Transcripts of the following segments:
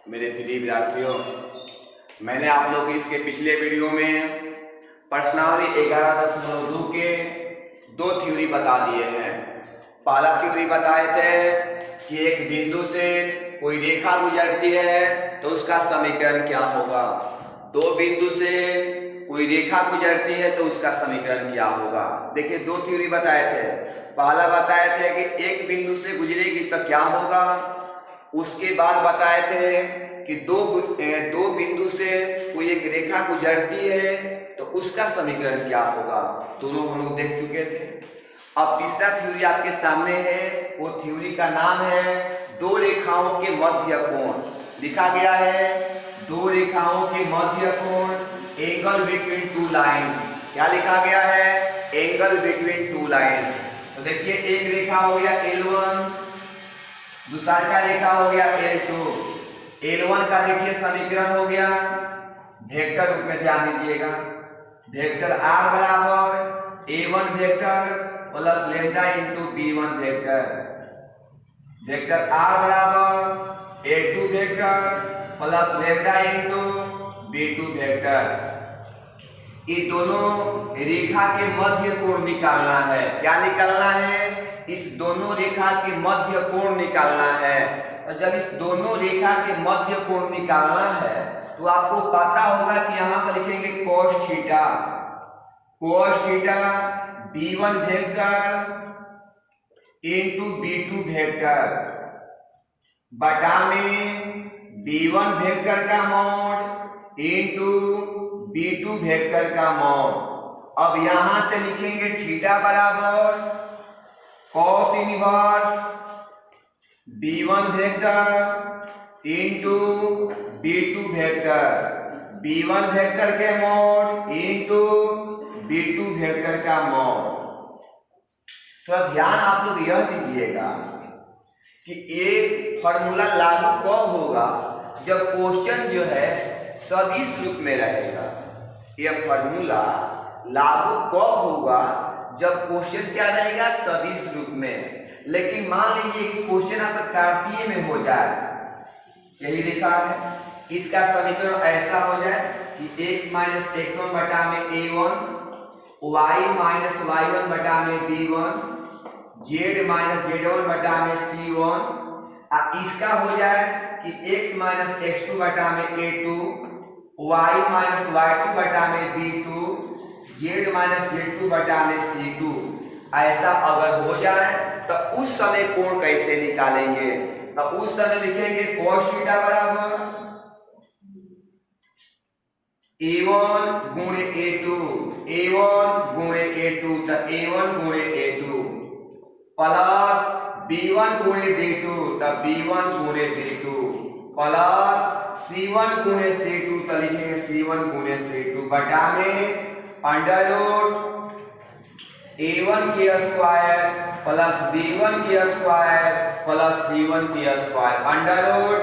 मेरे प्रिय विद्यार्थियों, मैंने आप लोग इसके पिछले वीडियो में प्रश्नावली 11.2 के दो थ्योरी बता दिए हैं। पहला थ्योरी बताए थे कि एक बिंदु से कोई रेखा गुजरती है तो उसका समीकरण क्या होगा। दो बिंदु से कोई रेखा गुजरती है तो उसका समीकरण क्या होगा। देखिए, दो थ्योरी बताए थे। पहला बताए थे कि एक बिंदु से गुजरेगी तो क्या होगा। उसके बाद बताए थे कि दो बिंदु से कोई एक रेखा गुजरती है तो उसका समीकरण क्या होगा। दोनों हम लोग देख चुके थे। अब तीसरा थ्योरी आपके सामने है। वो थ्योरी का नाम है दो रेखाओं के मध्य कोण। लिखा गया है दो रेखाओं के मध्य कोण, एंगल बिटवीन टू लाइंस। क्या लिखा गया है? Angle between two lines. तो देखिए, एक रेखा हो गया L1, दूसरा का रेखा हो गया L2। L1 का देखिए समीकरण हो गया वेक्टर रूप में, ध्यान दीजिएगा। वेक्टर R बराबर A1 vector plus lambda into B1 vector. Vector R बराबर A2 vector plus lambda into B2 vector. ये दोनों रेखा के मध्य कोण निकालना है। क्या निकालना है? इस दोनों रेखा के मध्य कोण निकालना है। और जब इस दोनों रेखा के मध्य कोण निकालना है तो आपको पता होगा कि यहाँ पर लिखेंगे cos theta. cos theta B1 vector into B2 vector बटा में B1 वेक्टर का मॉड इंटू B2 वेक्टर का मॉड। अब यहां से लिखेंगे थीटा बराबर cos inverse B1 vector into B2 vector, B1 vector के मॉड इंटू B2 वेक्टर का मॉड। तो ध्यान आप लोग यह दीजिएगा कि ये फॉर्मूला लागू कब होगा? जब क्वेश्चन जो है सदिश रूप में रहेगा। यह फॉर्मूला लागू कब होगा? जब क्वेश्चन क्या रहेगा? सदिश रूप में। लेकिन मान लीजिए कि क्वेश्चन आपका कार्तीय में हो जाए, यही लिखा है, इसका समीकरण ऐसा हो जाए कि x माइनस x1 बटा में a1, y माइनस y1 बटा में b1, z माइनस z1 बटा में c1। इसका हो जाए कि x माइनस x2 बटा में a2, y माइनस y2 बटा में b2, z माइनस z2 बटा में c2। ऐसा अगर हो जाए तो उस समय कोण कैसे निकालेंगे? तो उस समय लिखेंगे cos थीटा बराबर a1 गुणे a2, a1 गुणे a2, तो a1 गुणे a2 प्लस b1 गुणे b2, तो b1 गुणे b2 प्लस c1 गुणे c2, तो लिखेंगे c1 गुणे c2 बटा में अंडर रूट a1 के स्क्वायर प्लस b1 के स्क्वायर प्लस c1 के स्क्वायर अंडर रूट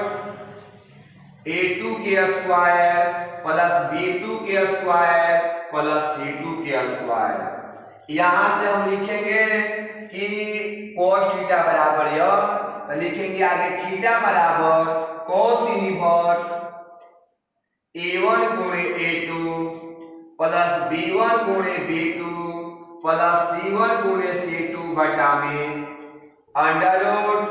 a2 के स्क्वायर प्लस b2 के स्क्वायर प्लस c2 के स्क्वायर। यहां से हम लिखेंगे कि cos थीटा बराबर यह, तो लिखेंगे आगे थीटा बराबर cos इनवर्स a1 गुणे a2 प्लस b1 गुणे b2 प्लस c1 गुणे c2 बटा में अंडर रूट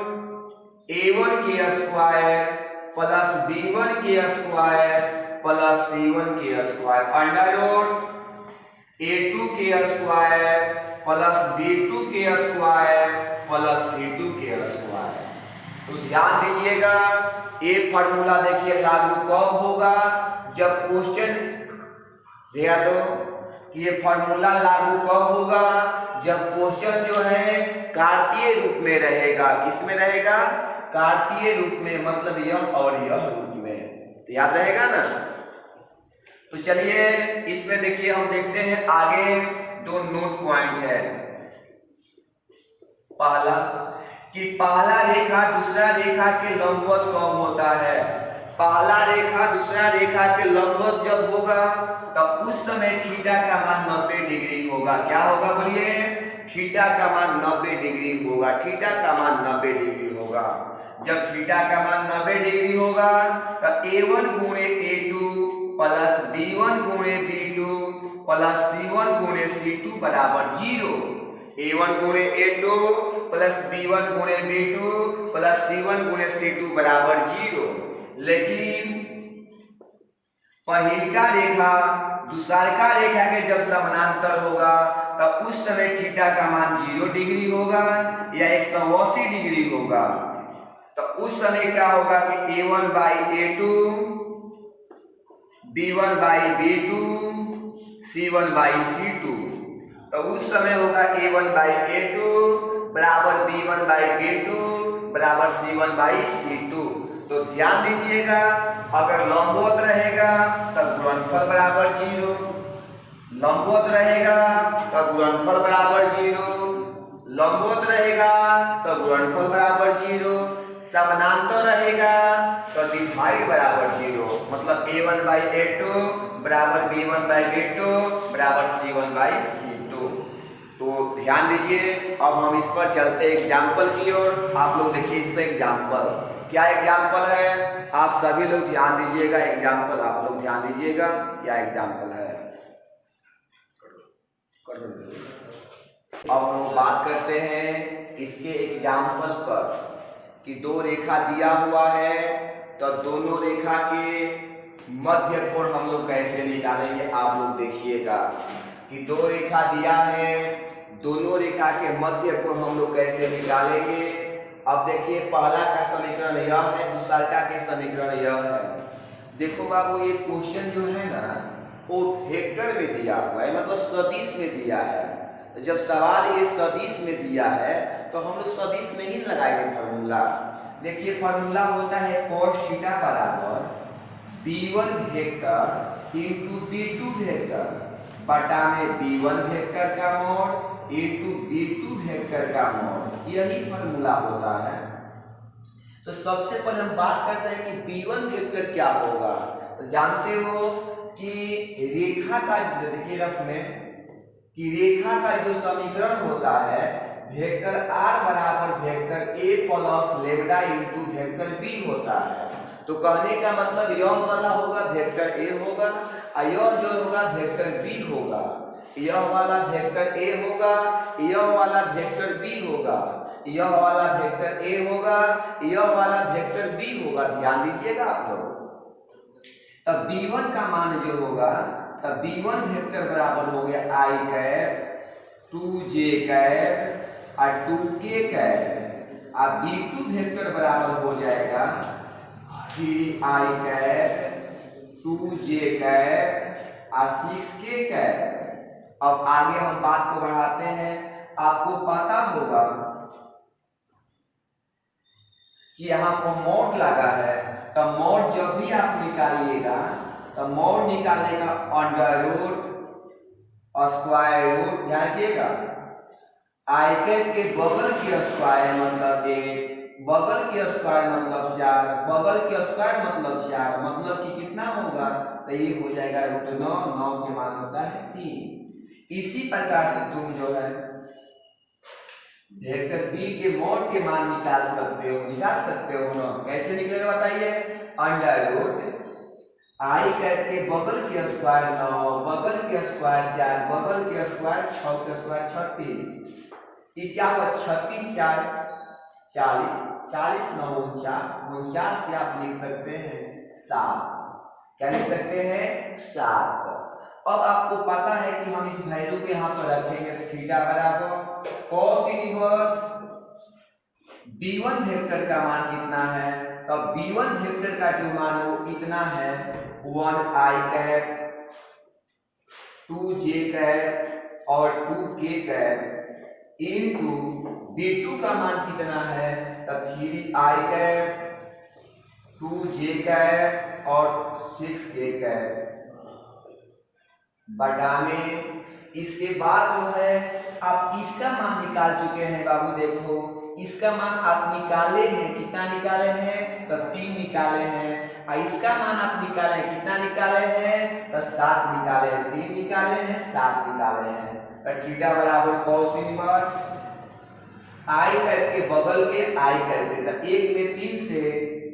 a1 के स्क्वायर प्लस b1 के स्क्वायर प्लस c1 के स्क्वायर अंडर रूट a2 के स्क्वायर प्लस b2 के स्क्वायर प्लस c2 के स्क्वायर। तो ध्यान दीजिएगा, ये फॉर्मूला देखिए लागू कब होगा? जब क्वेश्चन दिया तो ये फॉर्मूला लागू कब होगा? जब क्वेश्चन जो है कार्तीय रूप में रहेगा। किस में रहेगा? कार्तीय रूप में, मतलब यह और यह रूप में। तो याद रहेगा ना? तो चलिए इसमें देखिए, हम देखते हैं आगे दो नोट पॉइंट है। पहला कि पहला रेखा दूसरा रेखा के लंबवत कब होता है? पहला रेखा दूसरा रेखा के लंबवत जब होगा तब उस समय थीटा का मान 90 डिग्री होगा। क्या होगा बोलिए? थीटा का मान 90 डिग्री होगा। थीटा का मान 90 डिग्री होगा। जब थीटा का मान 90 डिग्री होगा तो A1 गुणे A2 प्लस B1 गुणे B2 प्लस C1 गुणे C2 बराबर 0। A1 गुणे A2 प्लस B1 गुणे B2 प्लस C1 गुणे C2 बराबर 0। लेकिन पहिलका रेखा दूसरका रेखा के जब समानांतर होगा तब उस समय थीटा का मान 0 डिग्री होगा या 180 डिग्री होगा। तो उस समय क्या होगा कि A1 by A2 B1 by B2 C1 by C2। तो उस समय होगा A1 बाई A2 बराबर B1 बाई B2 बराबर C1 बाई C2। तो ध्यान दीजिएगा, अगर लंबवत रहेगा तो गुणनफल बराबर 0, लंबवत रहेगा तो गुणनफल बराबर 0, लंबवत रहेगा तो गुणनफल बराबर 0, समानांतर रहेगा तो डिवाइड बराबर 0। मतलब A1 बाई A2 बराबर B1 बाई B2 बराबर C1 बाई C2। तो ध्यान दीजिए, अब हम इस पर चलते एग्जाम्पल की ओर। आप लोग देखिए इस पर एग्जाम्पल, क्या एग्जाम्पल है, आप सभी लोग ध्यान दीजिएगा। एग्जाम्पल आप लोग ध्यान दीजिएगा, क्या एग्जाम्पल है। अब हम बात करते हैं इसके एग्जाम्पल पर कि दो रेखा दिया हुआ है तो दोनों रेखा के मध्य कोण हम लोग कैसे निकालेंगे। आप लोग देखिएगा कि दो रेखा दिया है, दोनों रेखा के मध्य कोण हम लोग कैसे निकालेंगे। अब देखिए पहला का समीकरण यह है, दूसरा के समीकरण यह है। देखो बाबू ये क्वेश्चन जो है ना वो वेक्टर में दिया हुआ है, मतलब सदिश में दिया है। तो जब सवाल ये सदिश में दिया है तो हम लोग सदिश में ही लगाएंगे फार्मूला। देखिए फार्मूला होता है cos थीटा बराबर B1 vector into B2 vector बटा में B1 वेक्टर का मोड इंटू B2 वेक्टर का मोड, यही फार्मूला होता है। तो सबसे पहले हम बात करते हैं कि B1 वेक्टर क्या होगा। तो जानते हो कि रेखा का, देखिए रफ में कि रेखा का जो समीकरण होता है वेक्टर r बराबर vector a plus lambda into vector b होता है। तो कहने का मतलब यह वाला होगा वेक्टर a होगा और यह जो होगा वेक्टर b होगा, यह वाला वेक्टर a होगा, यह वाला वेक्टर b होगा, यह वाला वेक्टर a होगा, यह वाला वेक्टर b होगा। ध्यान दीजिएगा आप लोग। तब b1 का मान जो होगा तब B1 वेक्टर बराबर हो गया I कैप 2j कैप और 2k कैप, और B2 वेक्टर बराबर हो जाएगा 3I कैप 2j कैप और 6k कैप। अब आगे हम बात को बढ़ाते हैं। आपको पता होगा कि यहाँ पर मोड लगा है, तो मोड जब भी आप निकालिएगा तो मोड निकालेगा अंडर रूट स्क्वायर रूट। ध्यान रखिएगा, आई कैप के बगल की स्क्वायर मतलब 1, बगल की स्क्वायर मतलब 4, बगल की स्क्वायर मतलब 4, मतलब कि कितना होगा तो ये हो जाएगा √9। 9 के मान होता है 3। इसी प्रकार से तुम जो है वेक्टर b के मोड के मान निकाल सकते हो ना। कैसे निकलेगा बताइए। अंडर रूट आई कैप के बगल के स्क्वायर 9, बगल के स्क्वायर 4, बगल के स्क्वायर 6 के स्क्वायर 36। ये क्या हुआ 36 4 40, 40 9 49, 49 के आप लिख सकते हैं 7। क्या लिख सकते हैं 7। अब आपको पता है कि हम इस वैल्यू को यहाँ पर रखेंगे थीटा बराबर cos इनवर्स B1 वेक्टर का मान कितना है। तो B1 वेक्टर का जो मान है वो कितना है 1I कैप 2j कैप और 2k कैप इनटू B2 का मान कितना है तो 3I कैप 2j कैप और 6k कैप बटा में। इसके बाद जो है आप इसका मान निकाल चुके हैं बाबू। देखो इसका मान आप निकाले हैं, कितना निकाले हैं तो 3 निकाले हैं, और इसका मान आप निकाले हैं, कितना निकाले हैं तो 7 निकाले हैं। 3 निकाले हैं 7 निकाले हैं। तो थीटा बराबर cos इनवर्स आई कैप के बगल के आई कैप के, तो 1 में 3 से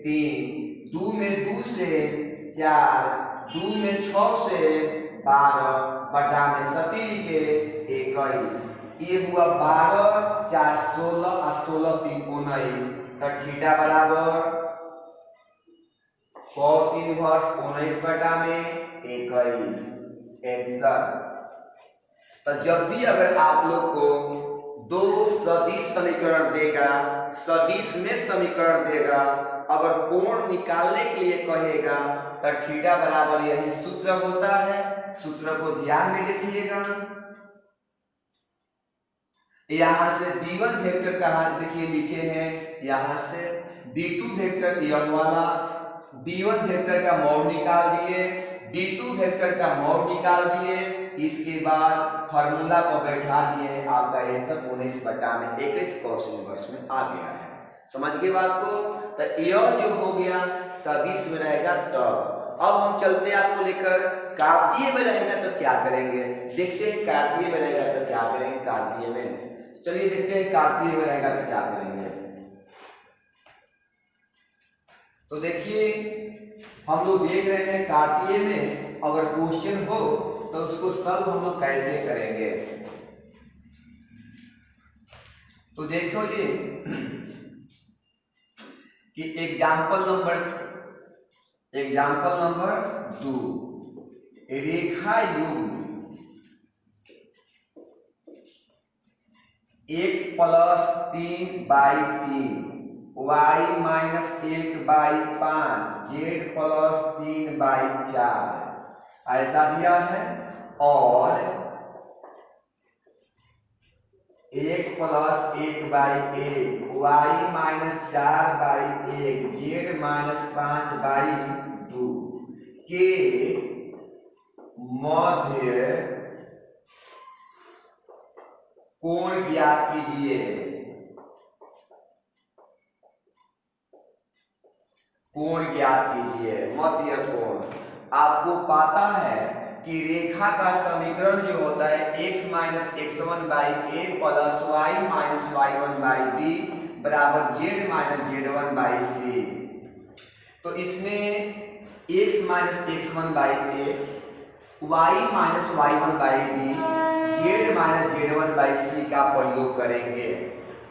3, 2 में 2 से 4, 2 में 6 से 12 बटा में 17 के 21, ये हुआ 12 4 16 और 16 3 19, तो थीटा बराबर cos इनवर्स 19 बटा में 21 आंसर। तो जब भी अगर आप लोग को दो सदिश समीकरण देगा, सदिश में समीकरण देगा, अगर कोण निकालने के लिए कहेगा तो थीटा बराबर यही सूत्र होता है। सूत्र को ध्यान में देखिएगा। यहां से b1 वेक्टर कहा देखिए लिखे हैं, यहां से b2 वेक्टर यह वाला, b1 वेक्टर का मोड निकाल दिए, b2 वेक्टर का मोड निकाल दिए, इसके बाद फार्मूला को बैठा दिए, आपका आंसर 19 बटा में 21 cos इनवर्स में आ गया है। समझ गए बात को? तो यह जो हो गया सदिश में रहेगा तब। अब हम चलते हैं आपको लेकर कार्तीय में रहेगा तो क्या करेंगे, देखते हैं कार्तीय में रहेगा तो क्या करेंगे। कार्तीय में चलिए देखते हैं कार्तीय में रहेगा तो क्या करेंगे। तो देखिए हम लोग देख रहे हैं कार्तीय में अगर क्वेश्चन हो तो उसको सॉल्व हम लोग कैसे करेंगे। तो देखो जी कि एग्जाम्पल नंबर 2, रेखा युग्म x + 3/3 y - 1/5 z + 3/4 ऐसा दिया है, और x + 1/1 y - 4/1 z - 5/2 के मध्य कोण ज्ञात कीजिए। कोण ज्ञात कीजिए, मध्य कोण। आपको पता है कि रेखा का समीकरण जो होता है x - x1/a + y - y1/b बराबर z - z1/c। तो इसमें x - x1/a, y - y1/b, z - z1/c का प्रयोग करेंगे।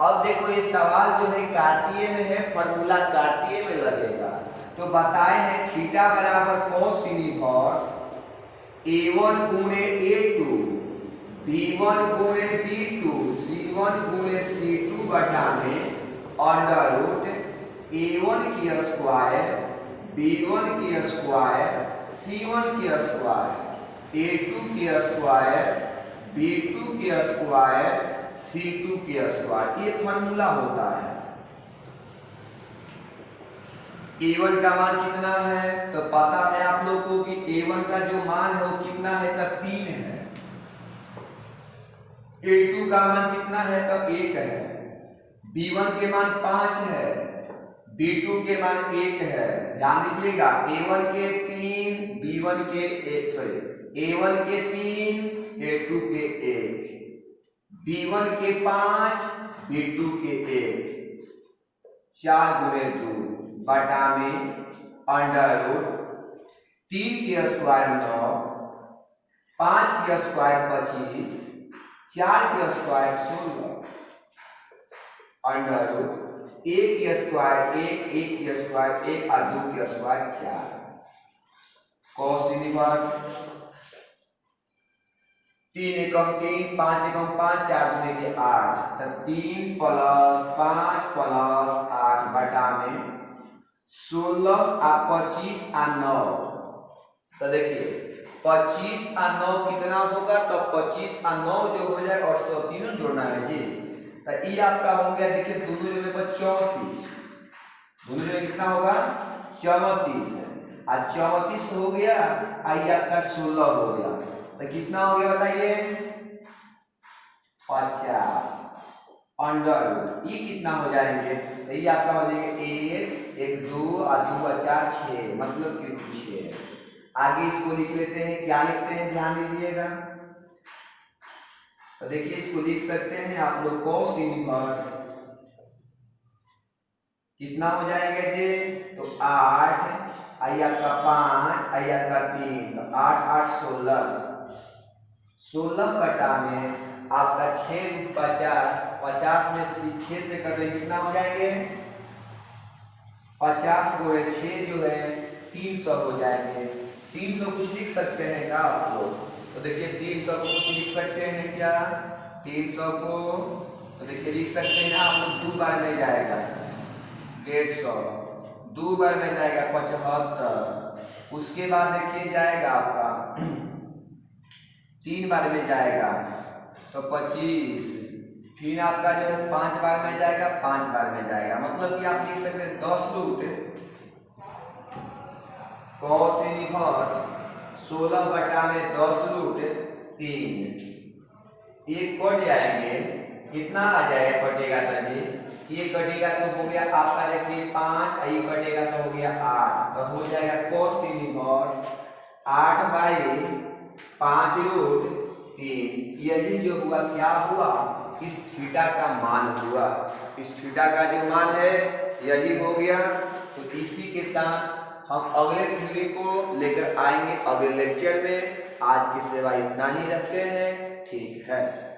अब देखो ये सवाल जो है कार्तीय में है, फॉर्मूला कार्तीय में लगेगा। तो बताए हैं थीटा बराबर cos इनवर्स a1 गुणे a2, b1 गुणे b2, c1 गुणे c2 बटा में अंडर रूट a1 की स्क्वायर, b1 की स्क्वायर, c1 की स्क्वायर, a2 की स्क्वायर, b2 की स्क्वायर, c2 की स्क्वायर, ये फॉर्मूला होता है। a1 का मान कितना है तो पता है आप लोग को कि a1 का जो मान है वो कितना है तब 3 है, a2 का मान कितना है तब 1 है, b1 के मान 5 है, b2 के मान 1 है। ध्यान दीजिएगा a1 के 3, b1 के 1, a1 के 3, a2 के 1, b1 के 5, b2 के 1, 4 गुणे 2 बटा में अंडर रूट 3 की स्क्वायर 9, 5 की स्क्वायर 25, 4 की स्क्वायर 16, अंडर रूट 1 की स्क्वायर 1, 1 की स्क्वायर 1 और 2 की स्क्वायर 4। cos इनवर्स 3 एकम 3, 5 एकम 5, 4 दूनी के 8, तो 3 + 5 + 8 बटा में 16 और 25 और 9। तो देखिए 25 और 9 कितना होगा तो 25 और 9 जो हो जाए और 100 तीनों जोड़ना है जी। तो ये आपका हो गया, देखिए दोनों जोड़ने पर 34, दोनों जोड़ने कितना होगा 34 है, और 34 हो गया, ये आपका 16 हो गया, तो कितना हो गया बताइए 50 अंडर। ये कितना हो जाएंगे तो ये आपका हो जाएगा 1 1 2 और 2 और 4 6, मतलब कि 6। आगे इसको लिख लेते हैं, क्या लिखते हैं ध्यान दीजिएगा। तो देखिए इसको लिख सकते हैं आप लोग cos इनवर्स कितना हो जाएगा जी? तो 8 आई आपका 5 आई आपका 3, तो 8 8 16, 16 बटा में आपका 6 50, 50 में 6 से कर दें कितना हो जाएंगे? 50 को 6 जो है 300 हो जाएंगे। 300 कुछ लिख सकते हैं क्या आप लोग? तो देखिए 300 को कुछ लिख सकते हैं क्या? 300 को तो देखिए लिख सकते हैं आप लोग, 2 बार में जाएगा 150, 2 बार में जाएगा 75, उसके बाद देखिए जाएगा आपका 3 बार में जाएगा तो 25, फिर आपका जो है 5 बार में जाएगा, 5 बार में जाएगा। मतलब कि आप लिख सकते हैं 10 रूट cos इनवर्स 16 बटा में 10 रूट 3, ये कट जाएंगे, कितना आ जाएगा कटेगा? तो जी ये कटेगा तो हो गया आपका देखिए 5, ये कटेगा तो हो गया 8, तो हो जाएगा cos इनवर्स 8 बाई 5 रूट 3। यही जो हुआ क्या हुआ? इस थीटा का मान हुआ। इस थीटा का जो मान है यही हो गया। तो इसी के साथ हम अगले थ्योरी को लेकर आएंगे अगले लेक्चर में। आज की सेवा इतना ही रखते हैं। ठीक है।